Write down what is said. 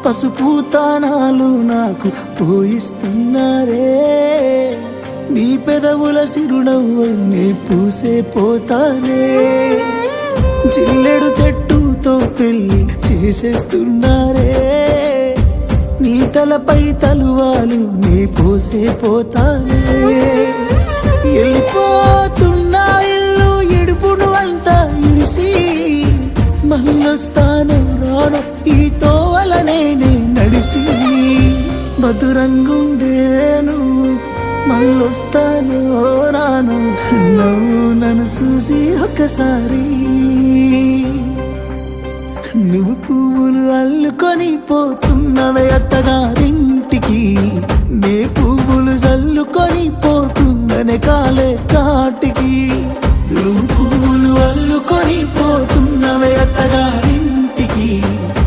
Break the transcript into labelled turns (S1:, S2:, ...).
S1: పసుపు తానాలు నాకు పోయిస్తున్నారే నీ పెదవుల సిరునవ్వు నే పూసే పోతానే జిల్లెడు చెట్టుతో పెళ్లి చేసేస్తున్నారే నీ తలపై తలువాలు నీ పోసే పోతానే వెళ్ళిపోతున్నా ఇల్లు ఇడుపును అంతా ఇడిసి మళ్ళొస్తాను రాను ఈ తోవలనే నడిసి మధురంగుండేను మళ్ళొస్తాను రాను నవ్వు నన్ను చూసి ఒక్కసారి నువ్వు పువ్వులు అల్లుకొని పోతున్నవే అత్తగారింటికి నే పువ్వులు చల్లుకొని పోతున్ననే కాలే కాటికి నువ్వు పువ్వులు అల్లుకొని పోతున్నవే అత్తగారి